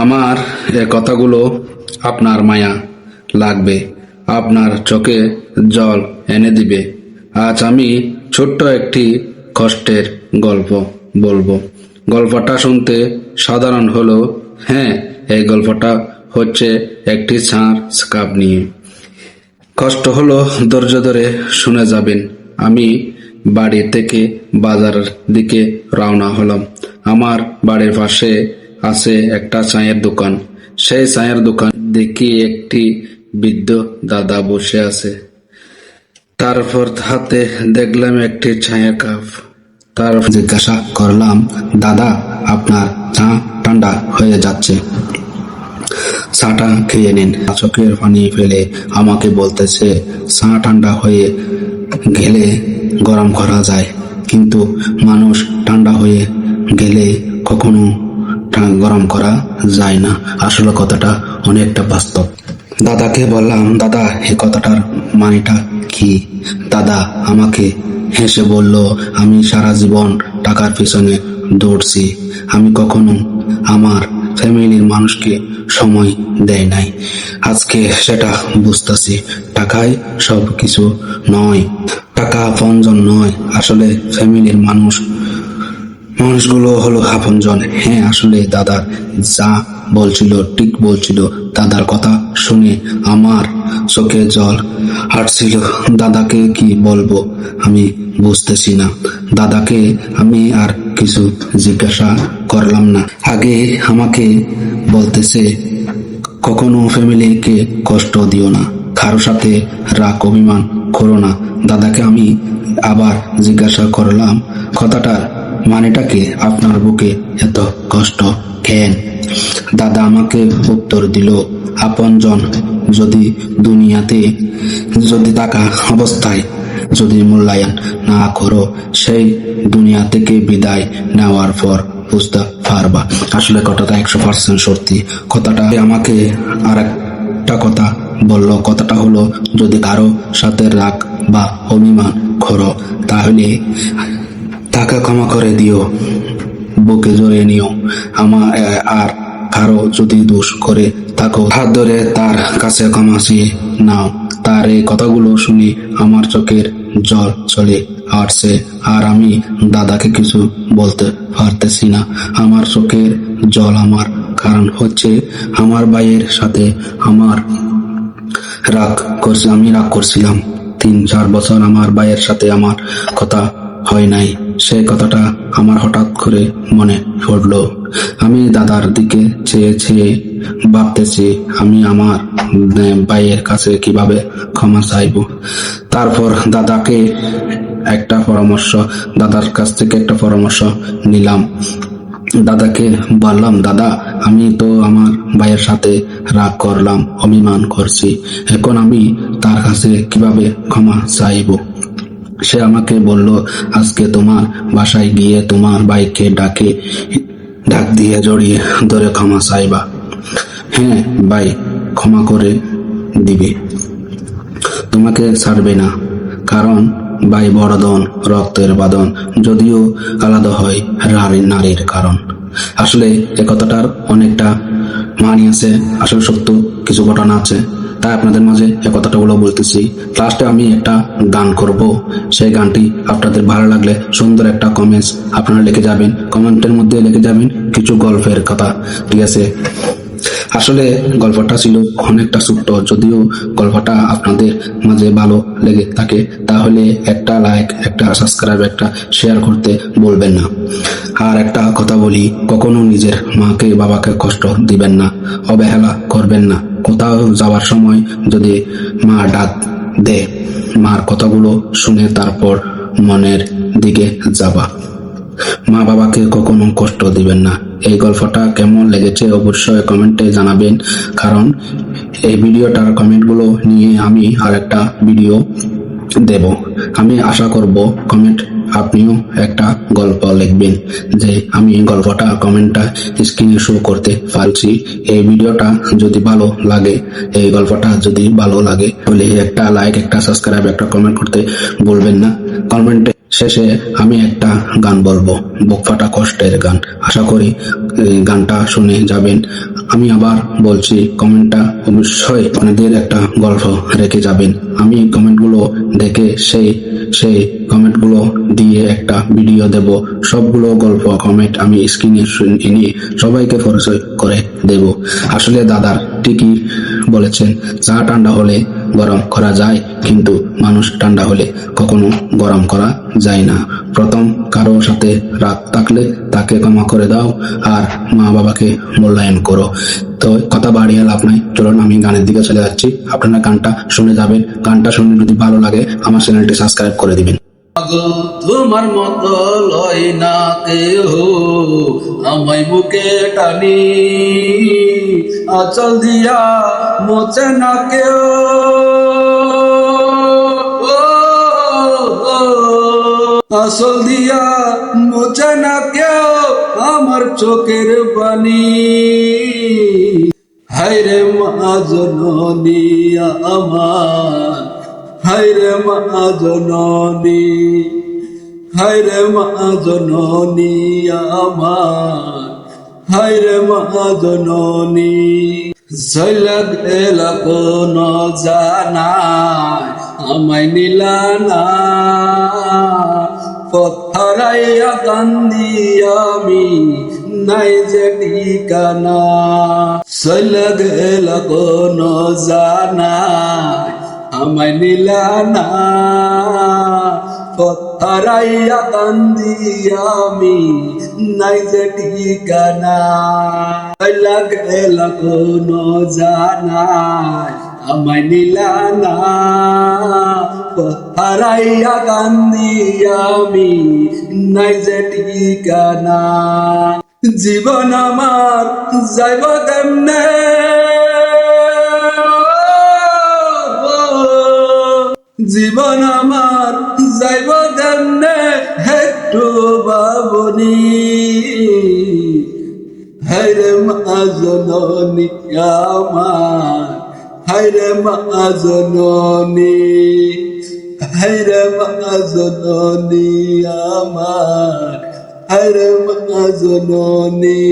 আমার এ কথাগুলো আপনার মায়া লাগবে, আপনার চোখে জল এনে দিবে। আজ আমি ছোট্ট একটি কষ্টের গল্প বলবো। গল্পটা শুনতে সাধারণ হলেও হ্যাঁ, এই গল্পটা হচ্ছে একটি ষাঁড় স্কার্ফ নিয়ে। কষ্ট হলো ধৈর্য ধরে শুনে যাবেন। আমি বাড়ি থেকে বাজারের দিকে রওনা হলাম। আমার বাড়ির পাশে আছে একটা চায়ের দোকান। সেই চায়ের দোকান দেখি একটি বৃদ্ধ দাদা বসে আছে। তারপর হাতে দেখলাম একটি চায়ের কাপ। তার জিজ্ঞাসা করলাম, দাদা আপনার চা ঠান্ডা হয়ে যাচ্ছে, চাটা খেয়ে নিন। চোখের পানি ফেলে আমাকে বলতেছে, চা ঠান্ডা হয়ে গেলে গরম করা যায়, কিন্তু মানুষ ঠান্ডা হয়ে গেলে কখনো গরম করা যায় না। আসলে কথাটা অনেকটা বাস্তব। দাদাকে বললাম, দাদা এই কথাটার মানেটা কি? দাদা আমাকে হেসে বলল, আমি সারা জীবন টাকার পিছনে দৌড়ছি, আমি কখনো আমার ফ্যামিলির মানুষকে সময় দেয় নাই। আজকে সেটা বুঝতেছি। টাকায় সব কিছু নয়, টাকা আপনজন নয়, আসলে ফ্যামিলির মানুষগুলো হলো আপনজন। হ্যাঁ, আসলে দাদা যা বলছিল ঠিক বলছিল। দাদার কথা শুনে আমার চোখে জল আসছিল। দাদাকে কি বলবো আমি বুঝতেছি না। দাদাকে আমি আর কিছু জিজ্ঞাসা করলাম না। আগে আমাকে বলতেছে, কখনো ফ্যামিলিকে কষ্ট দিও না, কারো সাথে রাগ অভিমান করো না। দাদাকে আমি আবার জিজ্ঞাসা করলাম, কথাটার মানেটা কি? আপনার বুকে এত কষ্ট কেন? দাদা আমাকে উত্তর দিল, আপনজন যদি দুনিয়াতে যদি থাকা অবস্থায় যদি মূল্যায়ন না করো, সেই দুনিয়া থেকে বিদায় নেওয়ার পর বুঝতে পারবা। আসলে কথাটা 100% সত্যি। কথাটা আমাকে আর একটা কথা বললো। কথাটা হলো, যদি কারো সাথে রাগ বা অভিমান করো তাহলে তাকে ক্ষমা করে দিও, বুকে জড়িয়ে নিও। আর কারো যদি দোষ করে থাকো, হাত ধরে তার কাছে ক্ষমা চেয়ে নাও। তার এই কথাগুলো শুনে আমার চোখের জল চলে আসছে, আর আমি দাদাকে কিছু বলতে পারতেছি না। আমার চোখের জল আমার কারণ হচ্ছে আমার ভাইয়ের সাথে আমি রাগ করছিলাম। 3-4 বছর আমার ভাইয়ের সাথে আমার কথা হয় নাই। সেই কথাটা আমার হঠাৎ করে মনে পড়লো। আমি দাদার দিকে চেয়ে ভাবতেছি আমি আমার ভাইয়ের কাছে কিভাবে ক্ষমা চাইব। তারপর দাদার কাছ থেকে একটা পরামর্শ নিলাম। দাদাকে বললাম, দাদা আমি তো আমার ভাইয়ের সাথে রাগ করলাম, অভিমান করছি, এখন আমি তার কাছে কিভাবে ক্ষমা চাইব? সে আমাকে বলল, আজকে তোমার বাসায় গিয়ে তোমার ভাইকে ডাক দিয়ে জড়িয়ে ধরে ক্ষমা চাইবা। হ্যাঁ, ভাই ক্ষমা করে দিবে, তোমাকে ছাড়বে না, কারণ ভাই বড়দন, রক্তের বাঁধন, যদিও আলাদা হয় নারীর কারণ। আসলে এ কথাটার অনেকটা মানে আছে, আসলে সত্য কিছু ঘটনা আছে, তাই আপনাদের মাঝে এ কথাটা বলতেছি। লাস্টে আমি একটা গান করব, সেই গানটি আপনাদের ভালো লাগলে সুন্দর একটা কমেন্টস আপনারা লিখে যাবেন। কমেন্টের মধ্যে লিখে যাবেন কিছু গল্পের কথা, ঠিক আছে? আসলে গল্পটা ছিল অনেকটা ছোট্ট, যদিও গল্পটা আপনাদের মাঝে ভালো লেগে থাকে তাহলে একটা লাইক, একটা সাবস্ক্রাইব, একটা শেয়ার করতে বলবেন না। আর একটা কথা বলি, কখনো নিজের মাকে বাবাকে কষ্ট দিবেন না, অবহেলা করবেন না। কোথাও যাওয়ার সময় যদি মা ডাক দে, মার কথাগুলো শুনে তারপর মনের দিকে যাবা। মা বাবাকে কখনো কষ্ট দিবেন না। এই গল্পটা কেমন লেগেছে অবশ্যই কমেন্টে জানাবেন, কারণ এই ভিডিওটার কমেন্টগুলো নিয়ে আমি আরেকটা ভিডিও দেব। আমি আশা করব কমেন্ট আপনিও একটা গল্প লিখবেন, যে আমি গল্পটা কমেন্টটা স্ক্রিনে শো করতে পারছি। এই ভিডিওটা যদি ভালো লাগে, এই গল্পটা যদি ভালো লাগে তাহলে একটা লাইক, একটা সাবস্ক্রাইব, একটা কমেন্ট করতে বলবেন না। কমেন্টে শেষে আমি একটা গান বলবো, বুকফাটা কষ্টের গান। আশা করি এই গানটা শুনে যাবেন। আমি আবার বলছি, কমেন্টটা অবশ্যই আপনাদের একটা গল্প রেখে যাবেন। আমি কমেন্টগুলো দেখে সেই কমেন্টগুলো দিয়ে একটা ভিডিও দেব। সবগুলো গল্প কমেন্ট আমি স্ক্রিনে নিয়ে সবাইকে পরিচয় করে দেব। আসলে দাদার ঠিকই বলেছেন, চা ঠান্ডা হলে গরম করা যায়, কিন্তু মানুষ ঠান্ডা হলে কখনো গরম করা যায় না। প্রথম কারো সাথে রাগ থাকলে তাকে ক্ষমা করে দাও, আর মা বাবাকে মূল্যায়ন করো। তো কথা বাড়িয়ে লাভ নাই, চলুন আমি গানের দিকে চলে যাচ্ছি। আপনারা গানটা শুনে যাবেন। গানটা শুনে যদি ভালো লাগে আমার চ্যানেলটি সাবস্ক্রাইব করে দিবেন। তোমার মতো লয় না কেহ আমায় বুকে টানি, আচল দিয়া মোচে না কেউ। আসল দিয়া মোচে না কেউ আমার চোখের পানি। হায়রে মা জননী আমার, হায়রে মা জননী, হায়রে মা জননী আমার, হায়রে মা জননী। জৈলাগ এলা কোন জানাই আমায় নিলা না, পথ হারাইয়া কান্দি আমি নাই যে ঠিকানা। জৈলাগ এলা কোন জানাই আমায় নিলা না, পথ হারাইয়া কান্দি আমি নাই যে ঠিকানা। লাগেলা কোনো জানাই আমায় নিলা না, পথ হারাইয়া কান্দি আমি নাই যে ঠিকানা। জীবন আমার যাইব কেমনে, জীবন আমার যাইব কেমনে একটু ভাবনি। হায়রে মা জননী আমার, হায়রে মা জননী, হায়রে মা জননী আমার, হায়রে মা জননী।